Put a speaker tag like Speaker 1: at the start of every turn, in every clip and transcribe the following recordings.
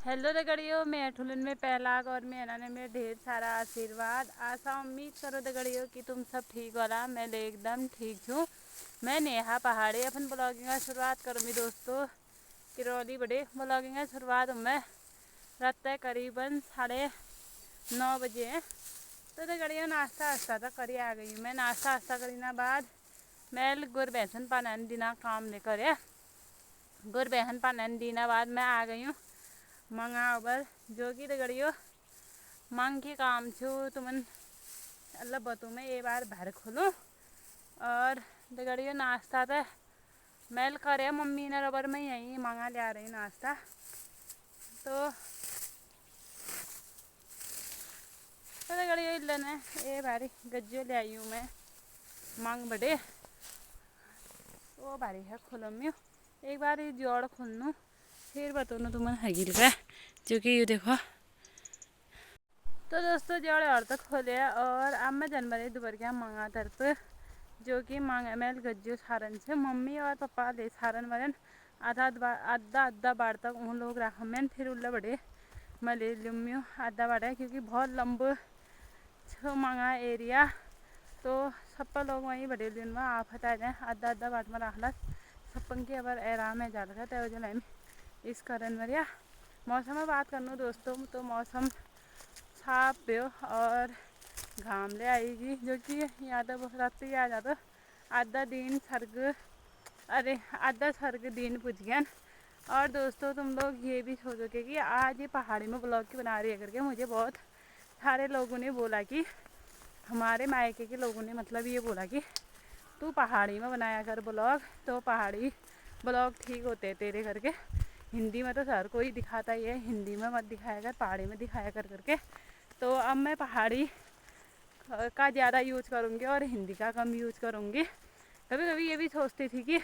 Speaker 1: Hello दगड़ियों, मैं ठुलन में पहला और मैं ने में ढेर सारा आशीर्वाद। आशा उम्मीद करो दगड़ियों कि तुम सब ठीक होला। मैं एकदम ठीक हूँ। मैं नेहा पहाड़ी अपन ब्लॉगिंग की शुरुआत करूँगी दोस्तों। किरौली बड़े ब्लॉगिंग की शुरुआत मैं रात करीबन 9:30 बजे। तो दगड़ियों नाश्ता वास्ता तक करी आ गई। मैं नाश्ता वास्ता करीना बाद मैं गुर बेसन पानन दिना काम लेकर गुर बेहन पानन दिना बाद मैं आ गई हूँ मंगा उबर जो कि दगड़ियों मंग के काम छो तुमन अल्लाह बतू मैं ये बार भर खोलूँ। और दगड़ियों नाश्ता तो मैल करे मम्मी ने रबर में यही मंगा ले आ रही नाश्ता। तो दगड़ियों इल्लने ये बारी गज्जो ले आई हूँ मैं मंग बड़े वो बारी है खोलम्यू एक बार ये जोड़ खोलूँ फिर बताऊँ तुमन हगिल का जो कि ये देखो। तो दोस्तों जोड़े और तक खोले और अब मैं जनवरी दोपहर क्या मंगा तरफ जो कि मांग मैल गज्जू सारन से मम्मी और पापा ले सारन वरन आधा आधा बार तक उन लोग रखा मैं फिर उल्ला बड़े मैं ले लूँ आधा बार है क्योंकि बहुत लंबे छो मांगा एरिया। तो सब लोग वहीं बड़े दिन में आप हटा जाए आधा आधा बाट में रखला सबन की अबर आराम है जाल तो जल इस कारण मरिया मौसम में बात करनू दोस्तों। तो मौसम साफ पे और घाम ले आएगी जो कि यहाँ तो बहुत रात ही आ जाता आधा दिन सर्ग अरे आधा सर्ग दिन पूछ गया। और दोस्तों तुम लोग ये भी सोचोगे कि आज ये पहाड़ी में ब्लॉग की बना रही है करके मुझे बहुत सारे लोगों ने बोला कि हमारे मायके के लोगों ने मतलब ये बोला कि तू पहाड़ी में बनाया कर ब्लॉग तो पहाड़ी ब्लॉग ठीक होते तेरे करके। हिंदी में तो हर कोई दिखाता ही है, हिंदी में मत दिखाया कर पहाड़ी में दिखाया कर करके। तो अब मैं पहाड़ी का ज़्यादा यूज़ करूँगी और हिंदी का कम यूज़ करूँगी। कभी कभी ये भी सोचती थी कि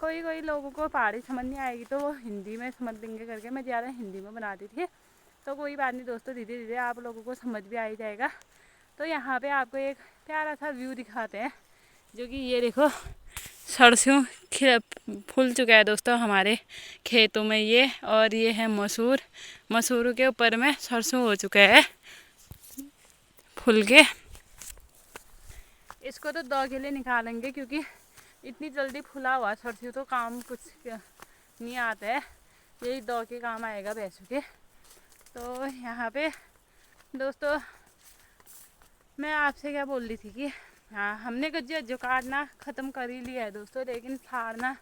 Speaker 1: कोई लोगों को पहाड़ी समझ नहीं आएगी तो वो हिंदी में समझ लेंगे करके मैं ज़्यादा हिंदी में बनाती थी। तो कोई बात नहीं दोस्तों, धीरे धीरे आप लोगों को समझ भी आ ही जाएगा। तो यहाँ पे आपको एक प्यारा सा व्यू दिखाते हैं जो कि ये देखो सरसों फूल चुका है दोस्तों हमारे खेतों में ये। और ये है मसूर के ऊपर में सरसों हो चुका है फूल के। इसको तो 2 के लिए निकालेंगे क्योंकि इतनी जल्दी फुला हुआ सरसों तो काम कुछ नहीं आता है, यही 2 के काम आएगा भैंसों के। तो यहाँ पे दोस्तों मैं आपसे क्या बोल रही थी कि हाँ हमने जो काटना ख़त्म कर ही लिया है दोस्तों, लेकिन साड़ना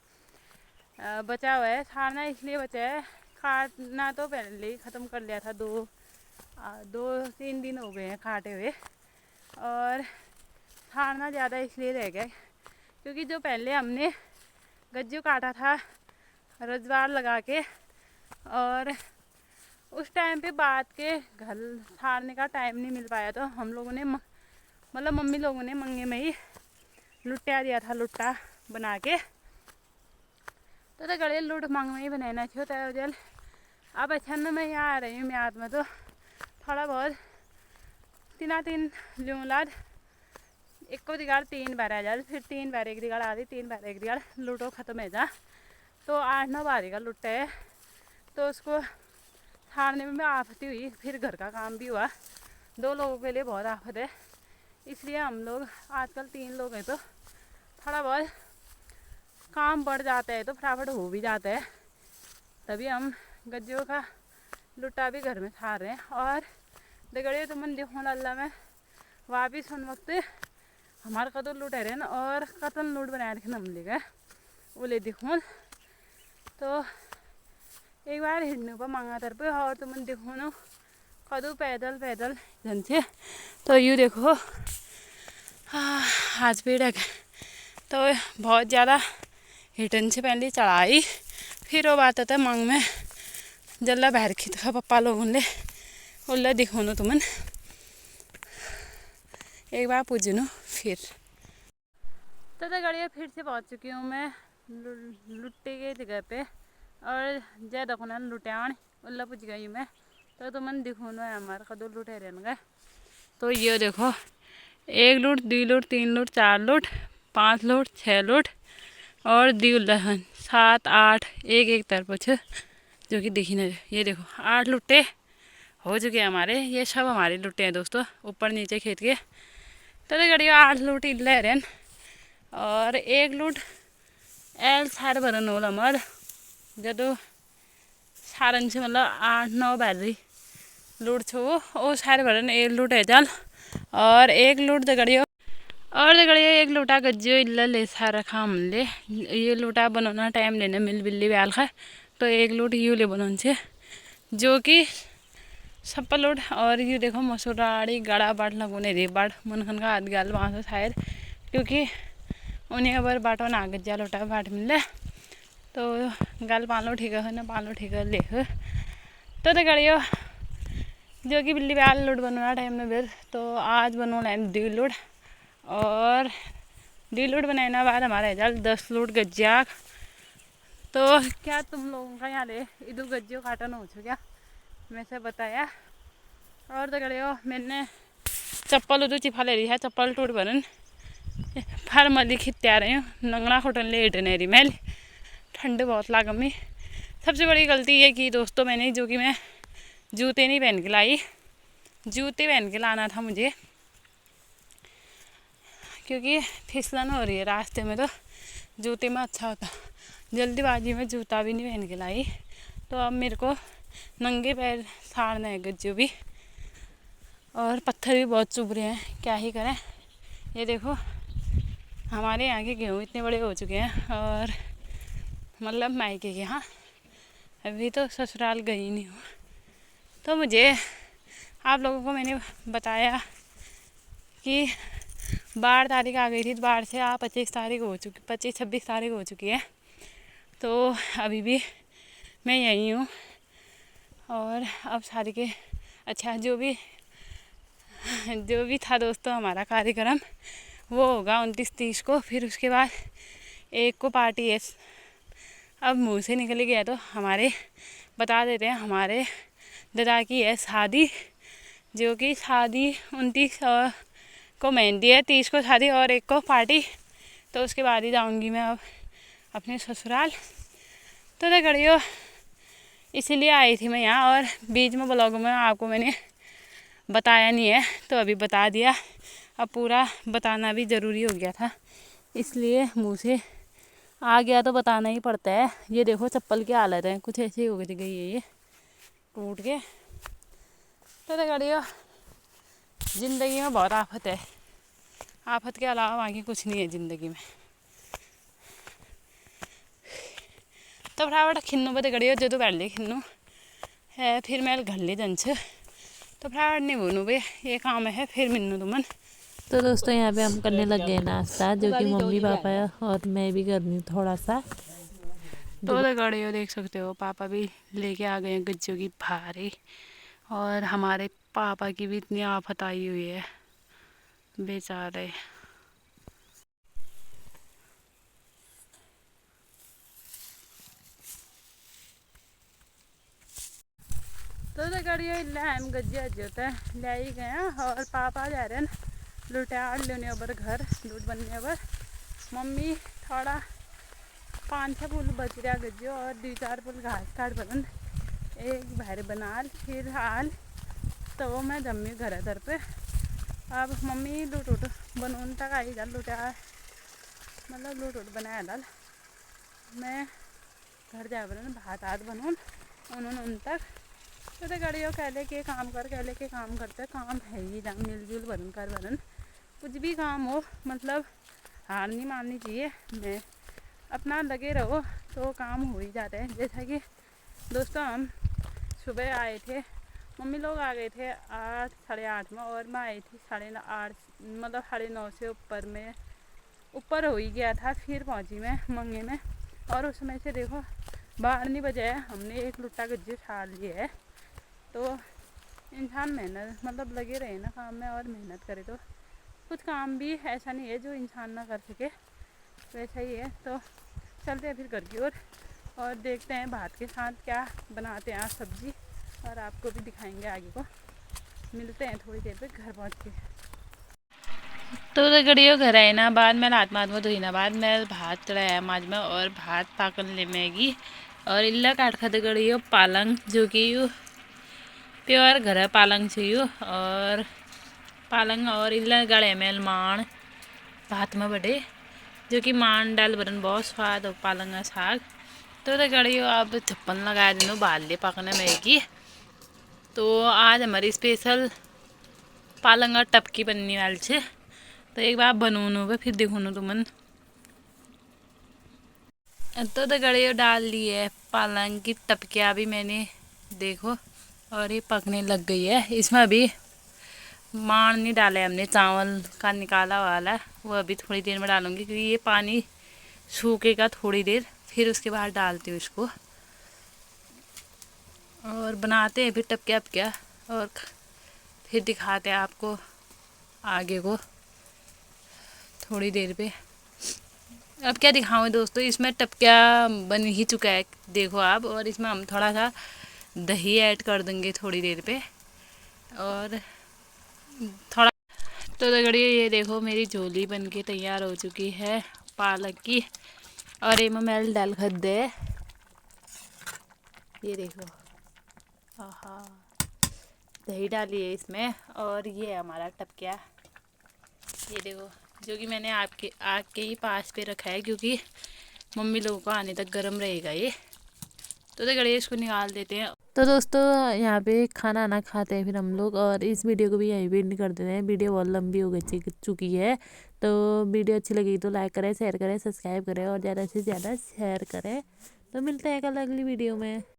Speaker 1: बचा हुआ है। साड़ना इसलिए बचा है, काटना तो पहले ही ख़त्म कर लिया था, 2-3 दिन हो गए हैं काटे हुए। और साड़ना ज़्यादा इसलिए रह गया क्योंकि जो पहले हमने गज्जू काटा था रजवार लगा के और उस टाइम पे बात के घर साड़ने का टाइम नहीं मिल पाया तो हम लोगों ने मतलब मम्मी लोगों ने मंगे में ही लुट्टा दिया था, लुट्टा बना के। तो गड़े लुट मांग में ही बनाना छो तो जल अब अच्छा न मैं यहाँ आ रही हूँ म्याद में तो थोड़ा बहुत 3 लूँ लाद एक को दिगाड़ 3 बार आ जा फिर 3 बार एक दिगाड़ आधी 3 बार एक दिगाड़ लूटो ख़त्म है जा। तो 8-9 बारी का लुट्टा है तो उसको छाड़ने में आफती हुई। फिर घर का काम भी हुआ, 2 लोगों के लिए बहुत आफत है इसलिए हम लोग आजकल 3 लोग हैं तो थोड़ा बहुत काम बढ़ जाता है तो फटाफट हो भी जाता है। तभी हम गज्जों का लुट्टा भी घर में छाड़ रहे हैं। और दगड़ियों तुमन देखो अल्लाह में वापिस उन वक्त हमारे कदर लुटे रहे ना और कतन लूट बना रखे हम लेगा वो ले देखो। तो एक बार हिड़ने पर मांगा तर पे और तुमन देखो ना कदू पैदल जन से। तो यूँ देखो आज भी डक तो बहुत ज़्यादा हिटन से पहले चढ़ाई फिर वो बात था मांग में जल्ला बाहर खींच खा पप्पा लोगों ने उल्ला दिखो नो तुमन एक बार पूछनो फिर। तो गड़िया फिर से पहुंच चुकी हूँ मैं लुट्टे के जगह पे और जय देखो ना लुटान उल्ला पूछ गई मैं। तो तुमन दिखो ना हमारे कदू लुटे रहने गए। तो ये देखो 1 लूट 2 लूट 3 लूट 4 लूट 5 लूट 6 लूट और 2 लहन 7 8 एक तरफ जो कि दिखी नहीं। ये देखो 8 लुट्टे हो चुके हैं हमारे। ये सब हमारे लुट्टे हैं दोस्तों, ऊपर नीचे खेत के। तो गड़ियो 8 लूट इल्ले रहन और 1 लूट एल सार भरन होल हमार जदो सारन से मतलब 8-9 बारी लूट छो ओ सार भरन 1 लूट है जल और 1 लूट दगड़ियो और दगड़ियो 1 लूटा गज्जियो इल्ला ले सारा खाम ले। ये लूटा बनाना टाइम लेने मिल बिल्ली ब्याल खा तो 1 लूट यू ले बनान छे जो कि सप्पा लूट। और यू देखो मसूराड़ी गड़ा बाट लगोने रे बाट मनखन का हाथ गाल वहाँ से शायद क्योंकि उन्हें अबर बाटो ना गज्जा लोटा बाट मिले तो गाल पालो ठीक है ना पालो ठीक है ले तो गड़ियो जो कि बिल्ली ब्याल लूट बनवाना टाइम में फिर तो आज बनवाना है 2 लूट और 2 लूट बनाने बाद हमारे जल 10 लूट गज्जा। तो क्या तुम लोगों का यहाँ ले इधर गज्जियों काटन हो क्या मैं से बताया। और तो गड़ियो मैंने चप्पल उधर चिफा ले रही है चप्पल टूट बनन फार मली खित आ रही हूँ नंगना खोटन ले रही मैल ठंड बहुत लागमी। सबसे बड़ी गलती ये की दोस्तों मैंने जो कि मैं जूते नहीं पहन के लाई, जूते पहन के लाना था मुझे क्योंकि फिसलन हो रही है रास्ते में तो जूते में अच्छा होता। जल्दीबाजी में जूता भी नहीं पहन के लाई तो अब मेरे को नंगे पैर साड़ना है गज्जो भी और पत्थर भी बहुत चुभ रहे हैं क्या ही करें। ये देखो हमारे यहाँ के गेहूँ इतने बड़े हो चुके हैं और मतलब मायके के यहाँ अभी तो ससुराल गई नहीं हूँ। तो मुझे आप लोगों को मैंने बताया कि 12 तारीख आ गई थी, बाढ़ से 25 तारीख हो चुकी 25-26 तारीख हो चुकी है तो अभी भी मैं यहीं हूँ। और अब सारी के अच्छा जो भी था दोस्तों हमारा कार्यक्रम वो होगा 29-30 को। फिर उसके बाद 1 को पार्टी है। अब मुँह से निकल गया तो हमारे बता देते हैं हमारे दादा की है शादी जो कि शादी 29 को मेहंदी है, 30 को शादी और 1 को पार्टी। तो उसके बाद ही जाऊंगी मैं अब अपने ससुराल। तो गड़ियो इसीलिए आई थी मैं यहाँ और बीच में ब्लॉग में आपको मैंने बताया नहीं है तो अभी बता दिया। अब पूरा बताना भी ज़रूरी हो गया था इसलिए मुँह से आ गया तो बताना ही पड़ता है। ये देखो चप्पल की हालत है कुछ ऐसे ही हो गई है ये टूट के। तो गड़ियो ज़िंदगी में बहुत आफत है, आफत के अलावा बाकी कुछ नहीं है ज़िंदगी में। तो फटाफट खिन्नू पे गड़ियो जो तो बैठ ले खिन्नू है फिर मैं घर ले जंच तो फटाफट नहीं बोनू भाई ये काम है फिर मिन्नू तुमन।
Speaker 2: तो दोस्तों यहाँ पे हम करने लग गए नाश्ता जो कि मम्मी पापा और मैं भी कर रही हूँ थोड़ा सा।
Speaker 1: तो गड़ियो देख सकते हो पापा भी लेके आ गए हैं गज्जों की भारी और हमारे पापा की भी इतनी आफत आई हुई है बेचारे। तो गड़ियो हम गज्जे अज होता है ले ही गए और पापा जा रहे हैं लुटाड़ लेने पर घर लूट बनने पर। मम्मी थोड़ा 5-6 फूल बच रहा गज्जो और 2-4 फूल घास काट बदन एक बाहर बनाल फिर हाल तो वो मैं जमी घर दर पे। अब मम्मी लूट उठ बनून तक आई जाल लुटा मतलब लूट उठ बनाया डाल मैं घर जा बन भात हाथ बनून उन्होंने उन तक। तो गड़ियों कहले के काम कर कहले के काम करते काम है ही जंग मिलजुल बन कर बनन कुछ भी काम हो मतलब हार नहीं माननी चाहिए। मैं अपना लगे रहो तो काम हो ही जाता है। जैसा कि दोस्तों हम सुबह आए थे मम्मी लोग आ गए थे 8-8:30 में और मैं आई थी 8:30 मतलब 9:30 से ऊपर हो ही गया था। फिर पहुंची मैं मंगे में और उस समय से देखो 12 नहीं बजे हमने 1 लुट्टा गज्जे छाड़ लिए है। तो इंसान मेहनत मतलब लगे रहे ना काम में और मेहनत करे तो कुछ काम भी ऐसा नहीं है जो इंसान ना कर सके वैसा ही है। तो चलते हैं फिर घर की ओर और देखते हैं भात के साथ क्या बनाते हैं सब्जी और आपको भी दिखाएंगे आगे को। मिलते हैं थोड़ी देर पे घर पहुँच के। तो गड़ियो घर आए ना बाद में हाथ माथ में धोई ना बाद में भात चढ़ाया माज में और भात पाकन ले मैगी और इल्ला काट खाते गड़ी यो पालंग जो कि यू प्योर घर है पालंग से यू और पालंग और इल्ला गड़े मेल माण भात में बड़े जो कि मान डाल बरन बहुत स्वाद और पालंग का साग तो गड़ी अब छप्पन लगा देनो बाल ले पकने मैगी। तो आज हमारी स्पेशल पालंग और टपकी बनने वाली है तो एक बार बनूनु फिर देखूनु तुमन। तो गड़े डाल ली है पालंग की टपकिया भी मैंने देखो और ये पकने लग गई है। इसमें अभी माण नहीं डाले हमने चावल का निकाला वाला वो अभी थोड़ी देर में डालूंगी क्योंकि ये पानी सूखेगा थोड़ी देर फिर उसके बाद डालती हूँ इसको और बनाते हैं फिर टपकिया टपकिया और फिर दिखाते हैं आपको आगे को थोड़ी देर पे। अब क्या दिखाऊँ दोस्तों, इसमें टपकिया बन ही चुका है देखो आप और इसमें हम थोड़ा सा दही ऐड कर देंगे थोड़ी देर पे और थोड़ा। तो दगड़िए ये देखो मेरी झोली बन के तैयार हो चुकी है पालक की और ये मैल डाल खद दे ये देखो आहा दही डाली है इसमें और ये है हमारा टपकिया ये देखो जो कि मैंने आपके आग के ही पास पे रखा है क्योंकि मम्मी लोगों को आने तक गर्म रहेगा ये। तो गणेश इसको निकाल देते हैं।
Speaker 2: तो दोस्तों यहाँ पे खाना ना खाते हैं फिर हम लोग और इस वीडियो को भी यहीं पे एंड कर देते हैं। वीडियो बहुत लंबी हो गई चुकी है तो वीडियो अच्छी लगी तो लाइक करें शेयर करें सब्सक्राइब करें और ज़्यादा से ज़्यादा शेयर करें। तो मिलते हैं कल अगली वीडियो में।